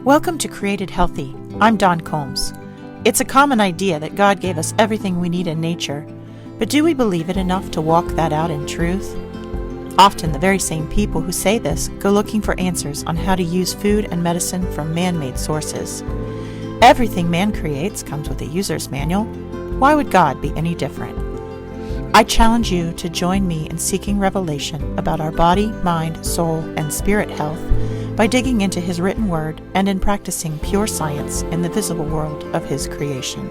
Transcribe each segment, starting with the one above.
Welcome to Created Healthy. I'm Dawn Combs. It's a common idea that God gave us everything we need in nature, but do we believe it enough to walk that out in truth? Often the very same people who say this go looking for answers on how to use food and medicine from man-made sources. Everything man creates comes with a user's manual. Why would God be any different? I challenge you to join me in seeking revelation about our body, mind, soul, and spirit health by digging into His written word and in practicing pure science in the visible world of His creation.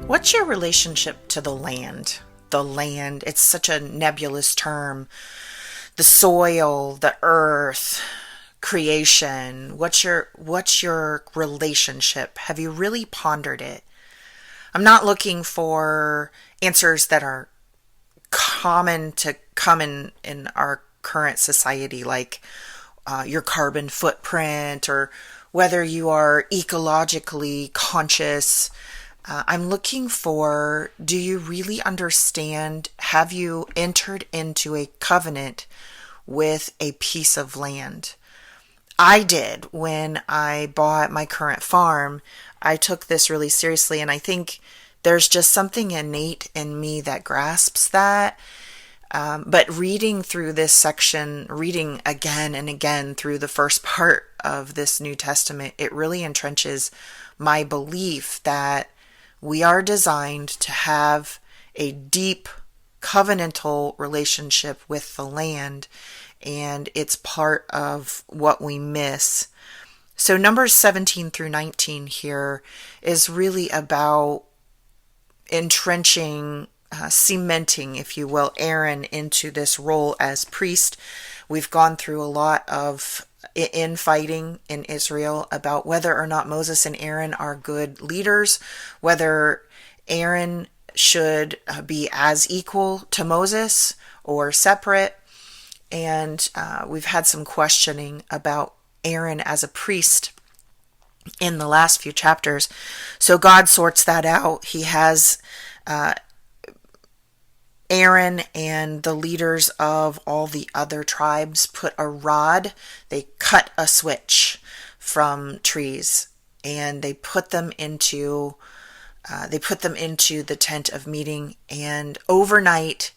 What's your relationship to the land? The land, it's such a nebulous term. The soil, the earth, creation. What's your relationship? Have you really pondered it? I'm not looking for answers that are common in our current society, like your carbon footprint or whether you are ecologically conscious. I'm looking for, do you really understand? Have you entered into a covenant with a piece of land? I did when I bought my current farm. I took this really seriously, and I think there's just something innate in me that grasps that. But reading through this section, reading again and again through the first part of this New Testament, it really entrenches my belief that we are designed to have a deep covenantal relationship with the land, and it's part of what we miss. So Numbers 17 through 19 here is really about entrenching, cementing, if you will, Aaron into this role as priest. We've gone through a lot of infighting in Israel about whether or not Moses and Aaron are good leaders, whether Aaron should be as equal to Moses or separate. And we've had some questioning about Aaron as a priest in the last few chapters. So God sorts that out. He has Aaron and the leaders of all the other tribes put a rod. They cut a switch from trees and they put them into the tent of meeting. And overnight,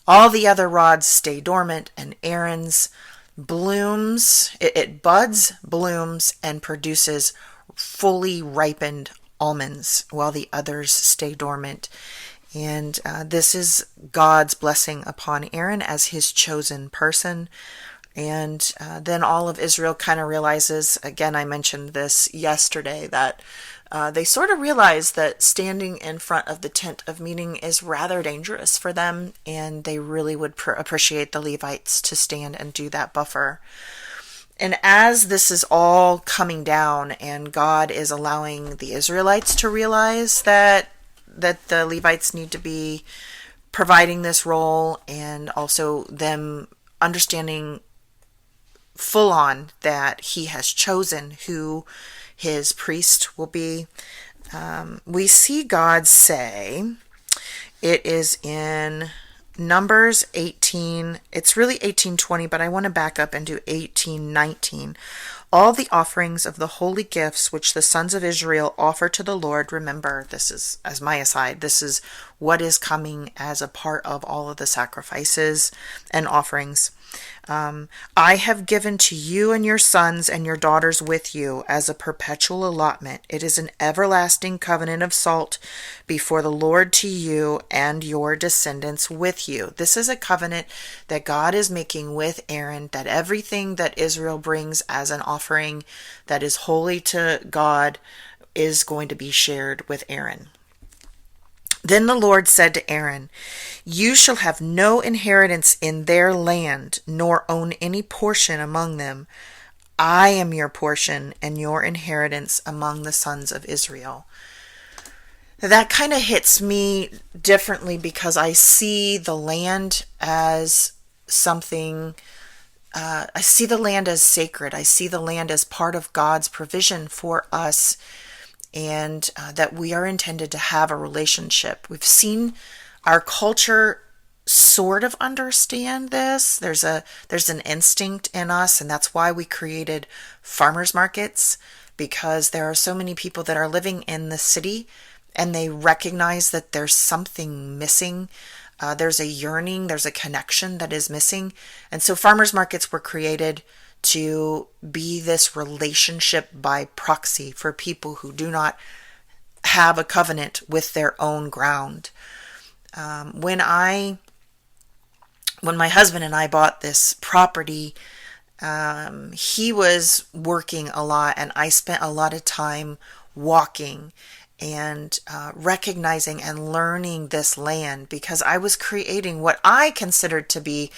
all the other rods stay dormant, and Aaron's blooms. It buds, blooms, and produces fully ripened almonds, while the others stay dormant. And this is God's blessing upon Aaron as his chosen person. And then all of Israel kind of realizes, again, I mentioned this yesterday, that they sort of realize that standing in front of the tent of meeting is rather dangerous for them, and they really would appreciate the Levites to stand and do that buffer. And as this is all coming down and God is allowing the Israelites to realize that the Levites need to be providing this role, and also them understanding full on that He has chosen who His priest will be, we see God say, it is in Numbers 18, it's really 18:20, but I want to back up and do 18:19. All the offerings of the holy gifts which the sons of Israel offer to the Lord, remember, this is, as my aside, this is what is coming as a part of all of the sacrifices and offerings. I have given to you and your sons and your daughters with you as a perpetual allotment. It is an everlasting covenant of salt before the Lord to you and your descendants with you. This is a covenant that God is making with Aaron, that everything that Israel brings as an offering that is holy to God is going to be shared with Aaron. Then the Lord said to Aaron, you shall have no inheritance in their land, nor own any portion among them. I am your portion and your inheritance among the sons of Israel. That kind of hits me differently because I see the land as something, I see the land as sacred. I see the land as part of God's provision for us, and that we are intended to have a relationship. We've seen our culture sort of understand this. There's an instinct in us, and that's why we created farmers markets, because there are so many people that are living in the city and they recognize that there's something missing. There's a yearning, there's a connection that is missing. And so farmers markets were created to be this relationship by proxy for people who do not have a covenant with their own ground. When my husband and I bought this property, he was working a lot, and I spent a lot of time walking and recognizing and learning this land, because I was creating what I considered to be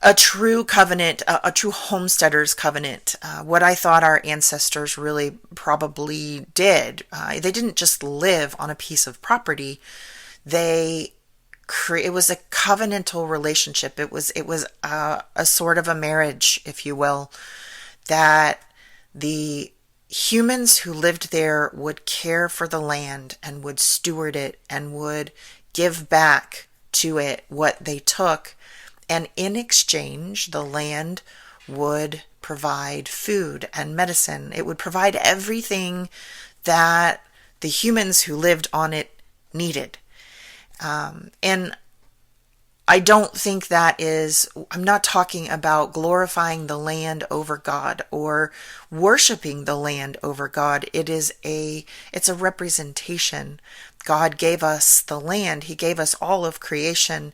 a true covenant, a true homesteader's covenant, what I thought our ancestors really probably did. They didn't just live on a piece of property. It was a covenantal relationship. It was a sort of a marriage, if you will, that the humans who lived there would care for the land and would steward it and would give back to it what they took. And in exchange, the land would provide food and medicine. It would provide everything that the humans who lived on it needed. And I don't think I'm not talking about glorifying the land over God or worshiping the land over God. It's a representation. God gave us the land. He gave us all of creation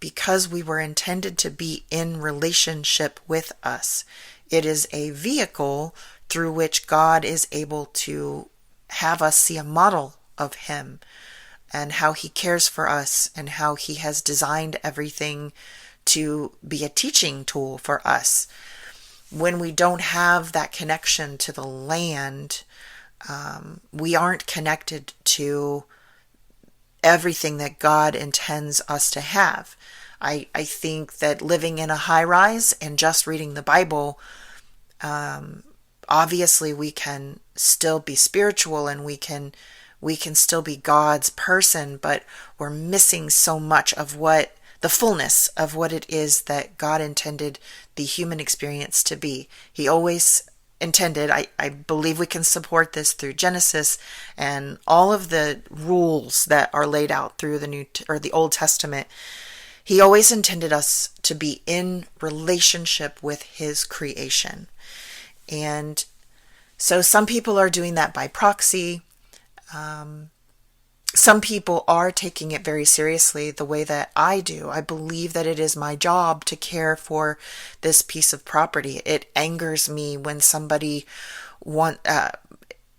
because we were intended to be in relationship with us. It is a vehicle through which God is able to have us see a model of Him, and how He cares for us, and how He has designed everything to be a teaching tool for us. When we don't have that connection to the land, we aren't connected to everything that God intends us to have. I think that living in a high rise and just reading the Bible, obviously we can still be spiritual, and we can still be God's person, but we're missing so much of the fullness of what it is that God intended the human experience to be. He always intended, I believe we can support this through Genesis and all of the rules that are laid out through the Old Testament. He always intended us to be in relationship with His creation. And so some people are doing that by proxy. Some people are taking it very seriously the way that I do. I believe that it is my job to care for this piece of property. It angers me when somebody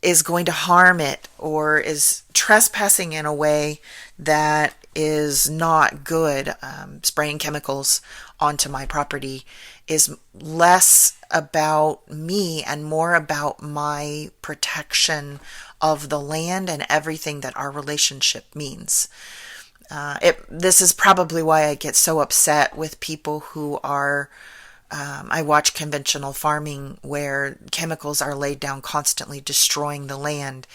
is going to harm it or is trespassing in a way that is not good. Spraying chemicals onto my property is less about me and more about my protection of the land and everything that our relationship means. This is probably why I get so upset with people who are, I watch conventional farming where chemicals are laid down constantly, destroying the land,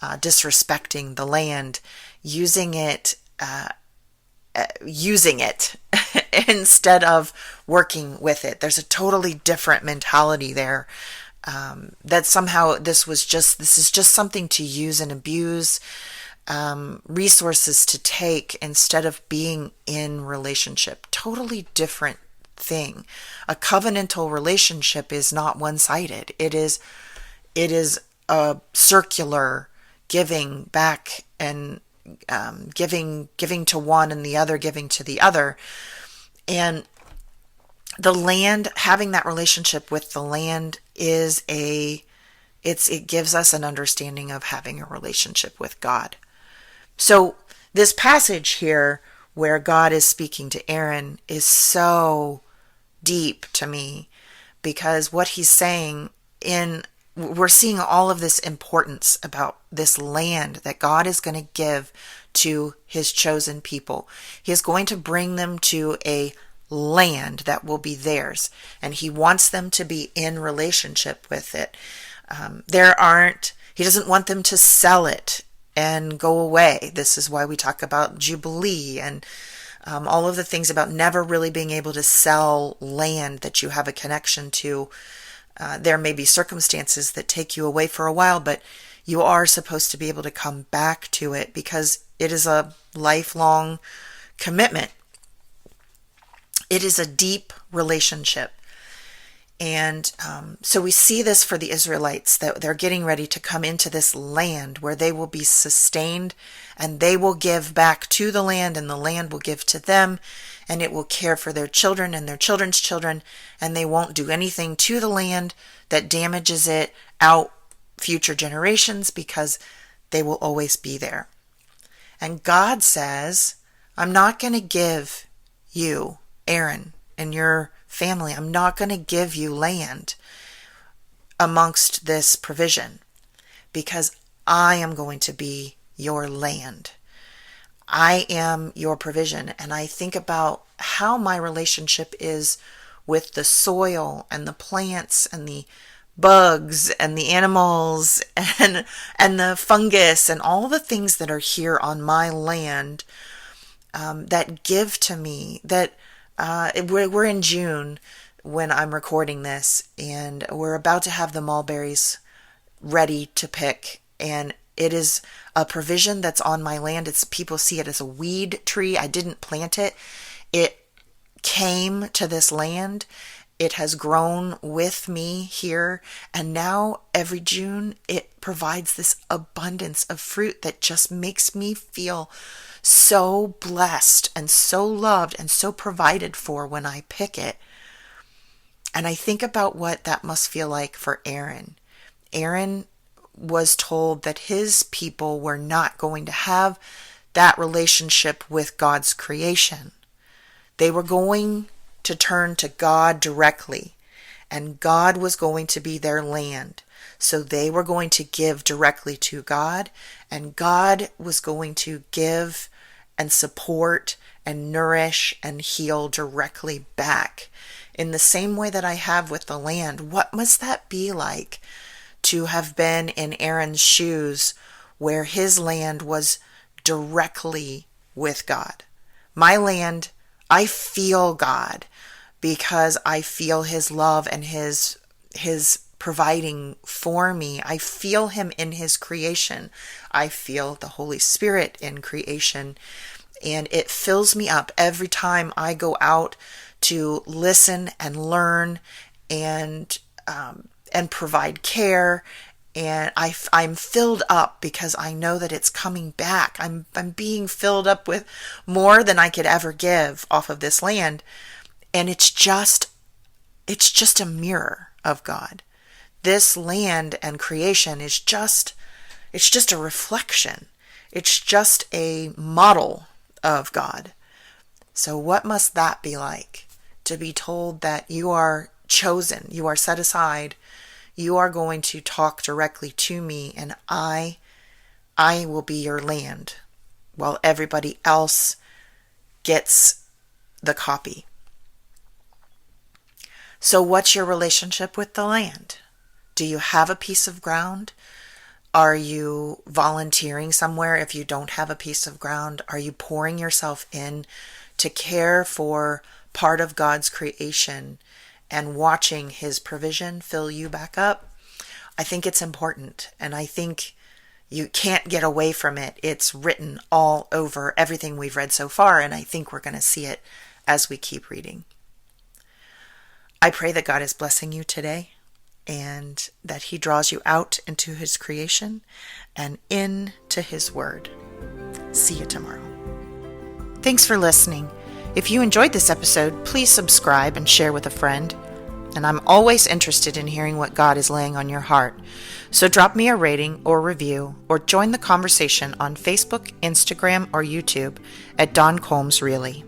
disrespecting the land, using it instead of working with it. There's a totally different mentality there. That somehow this is just something to use and abuse, resources to take instead of being in relationship. Totally different thing. A covenantal relationship is not one-sided. It is a circular giving back, and giving to one and the other giving to the other. And the land, having that relationship with the land it gives us an understanding of having a relationship with God. So this passage here where God is speaking to Aaron is so deep to me, because what he's saying we're seeing all of this importance about this land that God is going to give to His chosen people. He is going to bring them to a land that will be theirs, and He wants them to be in relationship with it. He doesn't want them to sell it and go away. This is why we talk about Jubilee and all of the things about never really being able to sell land that you have a connection to. There may be circumstances that take you away for a while, but you are supposed to be able to come back to it because it is a lifelong commitment. It is a deep relationship. And so we see this for the Israelites, that they're getting ready to come into this land where they will be sustained, and they will give back to the land, and the land will give to them, and it will care for their children and their children's children, and they won't do anything to the land that damages it out future generations, because they will always be there. And God says, I'm not going to give you, Aaron, and your family, I'm not going to give you land amongst this provision, because I am going to be your land. I am your provision. And I think about how my relationship is with the soil and the plants and the bugs and the animals and the fungus and all the things that are here on my land, that give to me, that we're in June when I'm recording this, and we're about to have the mulberries ready to pick, and it is a provision that's on my land. It's, people see it as a weed tree. I didn't plant it. It came to this land. It has grown with me here, and now every June it provides this abundance of fruit that just makes me feel so blessed and so loved and so provided for when I pick it. And I think about what that must feel like for Aaron. Aaron was told that his people were not going to have that relationship with God's creation. They were going to turn to God directly, and God was going to be their land. So they were going to give directly to God, and God was going to give and support and nourish and heal directly back. In the same way that I have with the land, what must that be like to have been in Aaron's shoes, where his land was directly with God? My land, I feel God because I feel his love and his providing for me. I feel him in his creation. I feel the Holy Spirit in creation, and it fills me up every time I go out to listen and learn and provide care. And I'm filled up because I know that it's coming back. I'm being filled up with more than I could ever give off of this land. And it's just a mirror of God. This land and creation is just a reflection. It's just a model of God. So what must that be like, to be told that you are chosen, you are set aside, you are going to talk directly to me, and I will be your land, while everybody else gets the copy. So what's your relationship with the land? Do you have a piece of ground? Are you volunteering somewhere if you don't have a piece of ground? Are you pouring yourself in to care for part of God's creation and watching his provision fill you back up? I think it's important, and I think you can't get away from it. It's written all over everything we've read so far, and I think we're going to see it as we keep reading. I pray that God is blessing you today, and that he draws you out into his creation and into his word. See you tomorrow. Thanks for listening. If you enjoyed this episode, please subscribe and share with a friend. And I'm always interested in hearing what God is laying on your heart. So drop me a rating or review, or join the conversation on Facebook, Instagram, or YouTube at Dawn Combs Really.